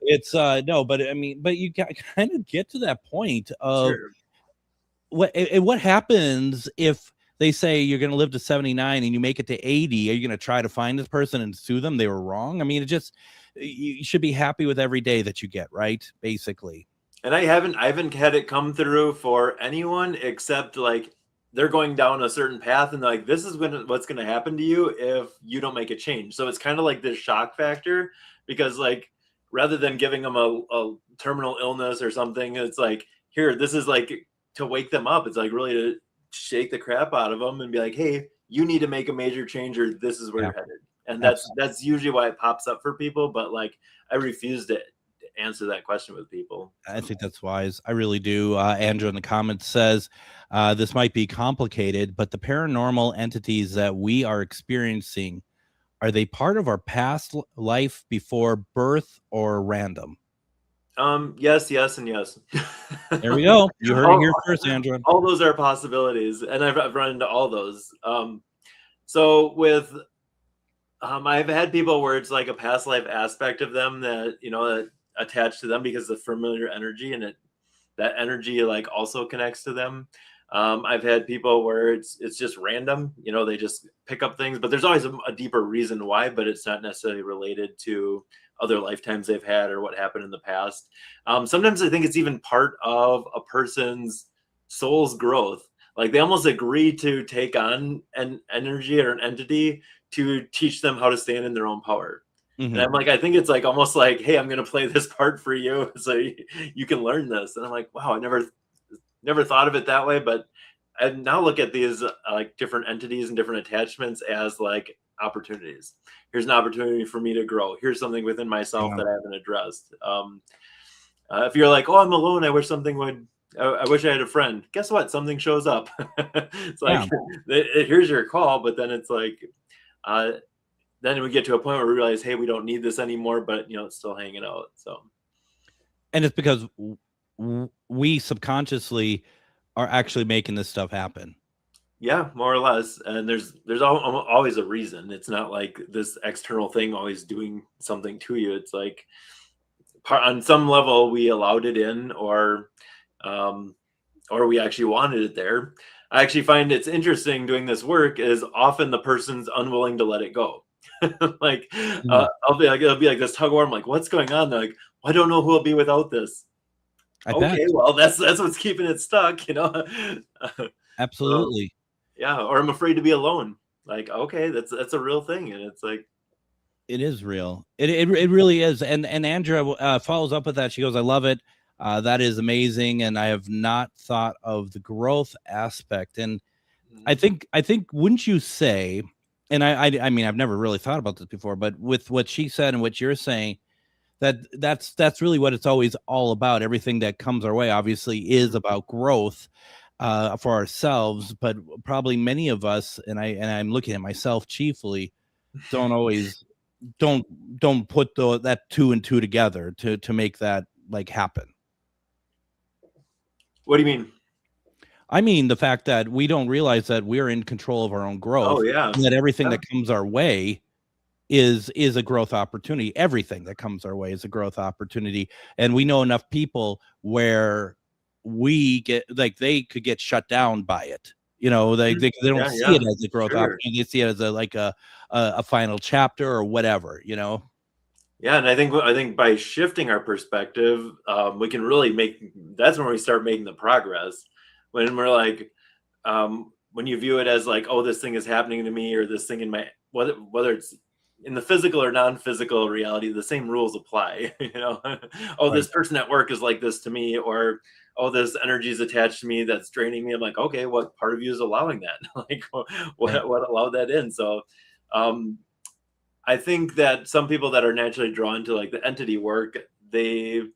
it's no, but I mean, but you kind of get to that point of, sure. What happens if they say you're going to live to 79 and you make it to 80? Are you going to try to find this person and sue them? They were wrong. I mean, you should be happy with every day that you get, right? Basically. And I haven't had it come through for anyone except like they're going down a certain path and like, this is what's going to happen to you if you don't make a change. So it's kind of like this shock factor, because like, rather than giving them a terminal illness or something, it's like, here, this is like, to wake them up. It's like really to shake the crap out of them and be like, hey, you need to make a major change, or this is where you're headed. And that's usually why it pops up for people. But like, I refuse to answer that question with people. I think that's wise. I really do. Andrew in the comments says, this might be complicated, but the paranormal entities that we are experiencing, are they part of our past life before birth or random? Yes, and yes. There we go. You heard it here first, Andrew. All those are possibilities, and I've run into all those. So with, I've had people where it's like a past life aspect of them that that attached to them because of the familiar energy, and that energy like also connects to them. I've had people where it's just random. They just pick up things, but there's always a deeper reason why, but it's not necessarily related to other lifetimes they've had or what happened in the past. Sometimes I think it's even part of a person's soul's growth. Like they almost agree to take on an energy or an entity to teach them how to stand in their own power. And I'm like, I think it's like almost like, hey, I'm going to play this part for you so you can learn this. And I'm like, wow, I never thought of it that way. But I now look at these like different entities and different attachments as like opportunities. Here's an opportunity for me to grow. Here's something within myself that I haven't addressed. If you're like, oh, I'm alone, I wish something would. I wish I had a friend. Guess what? Something shows up. It's like, here's your call, but then it's like, then we get to a point where we realize, hey, we don't need this anymore, but it's still hanging out. So, and it's because we subconsciously are actually making this stuff happen. Yeah, more or less. And there's always a reason. It's not like this external thing always doing something to you. It's like on some level we allowed it in, or we actually wanted it there. I actually find it's interesting doing this work is often the person's unwilling to let it go. Like it'll be like this tug of war. I'm like, what's going on? They're like, well, I don't know who will be without this. Okay, well, that's what's keeping it stuck, Absolutely. Yeah, or I'm afraid to be alone. Like, okay, that's a real thing, and it's like, it is real. It really is. And Andrea follows up with that. She goes, I love it. That is amazing. And I have not thought of the growth aspect. And I think, wouldn't you say, and I mean, I've never really thought about this before, but with what she said and what you're saying, that's really what it's always all about. Everything that comes our way obviously is about growth for ourselves, but probably many of us, and I'm looking at myself chiefly, don't put that 2 and 2 together to make that like happen. What do you mean? I mean the fact that we don't realize that we're in control of our own growth. Oh yeah. And that everything that comes our way is a growth opportunity. Everything that comes our way is a growth opportunity. And we know enough people where we get like they could get shut down by it. They don't see it as a growth opportunity. They see it as a final chapter or whatever, Yeah, and I think by shifting our perspective, we can really that's when we start making the progress. When we're like, when you view it as like, oh, this thing is happening to me, or this thing in my whether it's in the physical or non-physical reality, the same rules apply. Oh, this person at work is like this to me, or oh, this energy is attached to me that's draining me. I'm like, okay, what part of you is allowing that? Like, what allowed that in? So, I think that some people that are naturally drawn to like the entity work, they'll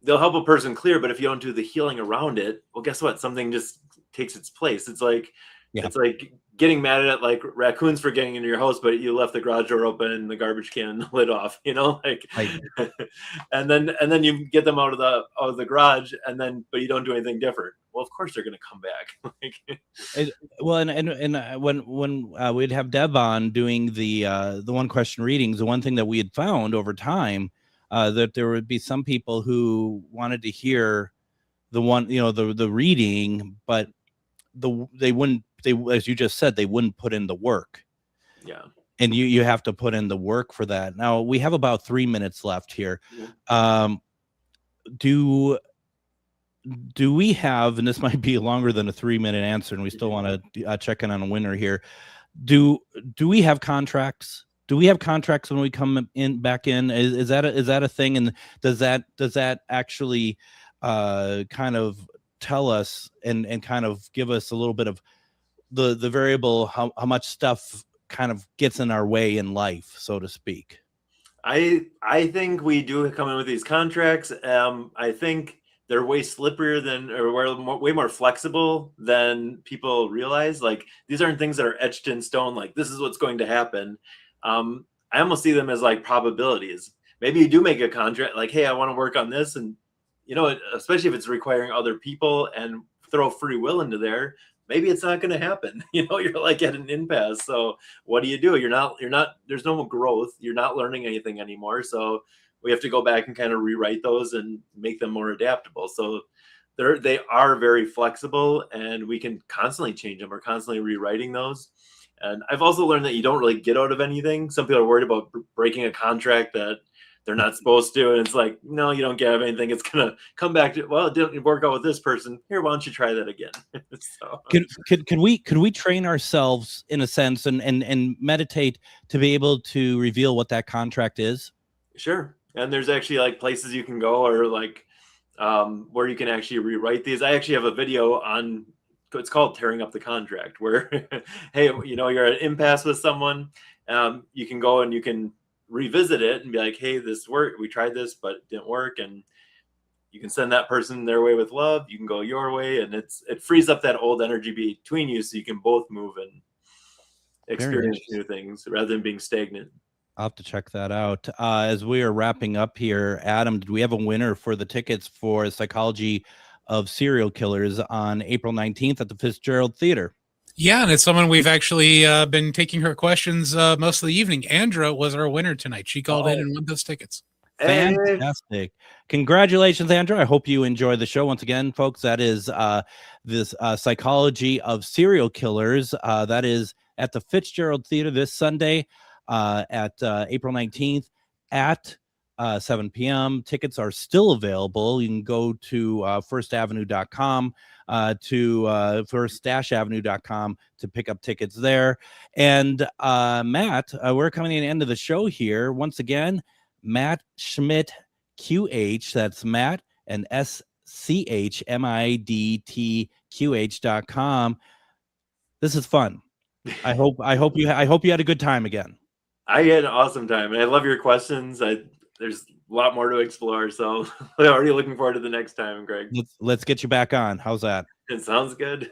help a person clear, but if you don't do the healing around it, well, guess what? Something just takes its place. It's like it's like getting mad at like raccoons for getting into your house, but you left the garage door open and the garbage can lid off, like, and then you get them out of the garage, but you don't do anything different. Well, of course they're going to come back. Well, and when we'd have Deb on doing the one question readings, the one thing that we had found over time, that there would be some people who wanted to hear the one, the reading, but they wouldn't. As you just said, they wouldn't put in the work. Yeah. And you have to put in the work for that. Now we have about 3 minutes left here. Do we have, and this might be longer than a 3-minute answer, and we still want to check in on a winner here. Do we have contracts? Do we have contracts when we come back in? Is that a thing? And does that actually kind of tell us and kind of give us a little bit of the variable, how much stuff kind of gets in our way in life, so to speak? I think we do come in with these contracts. I think they're way slipperier way more flexible than people realize. Like, these aren't things that are etched in stone. Like, this is what's going to happen. I almost see them as like probabilities. Maybe you do make a contract like, hey, I want to work on this. And, especially if it's requiring other people and throw free will into there, maybe it's not going to happen. You're like at an impasse. So what do? You're not, there's no growth. You're not learning anything anymore. So we have to go back and kind of rewrite those and make them more adaptable. So they are very flexible, and we can constantly change them. We're constantly rewriting those. And I've also learned that you don't really get out of anything. Some people are worried about breaking a contract that they're not supposed to. And it's like, no, you don't get anything. It's going to come back to, well, it didn't work out with this person. Here, why don't you try that again? So. Could we train ourselves in a sense and meditate to be able to reveal what that contract is? Sure. And there's actually like places you can go, or like where you can actually rewrite these. I actually have a video on, it's called Tearing Up the Contract, where, hey, you're at an impasse with someone. You can go and you can revisit it and be like, hey, this worked. We tried this, but it didn't work. And you can send that person their way with love. You can go your way. And it frees up that old energy between you, so you can both move and experience new things rather than being stagnant. I'll have to check that out. As we are wrapping up here, Adam, did we have a winner for the tickets for Psychology of Serial Killers on April 19th at the Fitzgerald Theater? Yeah, and it's someone we've actually been taking her questions most of the evening. Andra was our winner tonight. She called in and won those tickets. Fantastic. Congratulations, Andra. I hope you enjoy the show. Once again, folks, that is this Psychology of Serial Killers. That is at the Fitzgerald Theater this Sunday at April 19th at 7 p.m. Tickets are still available. You can go to firstavenue.com to first-avenue.com to pick up tickets there. And Matt, we're coming to the end of the show here. Once again, Matt Schmidt, QH. That's Matt and SCHMIDTQH.com. This is fun. I hope you had a good time again. I had an awesome time, and I love your questions. There's a lot more to explore, so I'm already looking forward to the next time, Greg. Let's get you back on. How's that? It sounds good.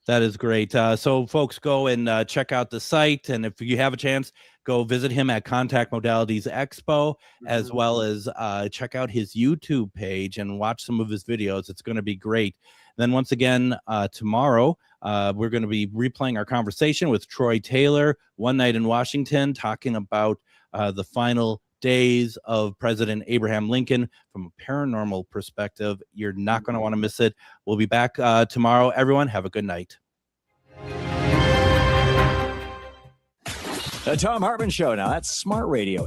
That is great. So folks, go and check out the site, and if you have a chance, go visit him at Contact Modalities Expo, as well as check out his YouTube page and watch some of his videos. It's going to be great. Then once again, tomorrow, we're going to be replaying our conversation with Troy Taylor, One Night in Washington, talking about the final days of President Abraham Lincoln from a paranormal perspective. You're not going to want to miss it. We'll be back tomorrow. Everyone, have a good night. The Tom Hartman Show. Now, that's smart radio.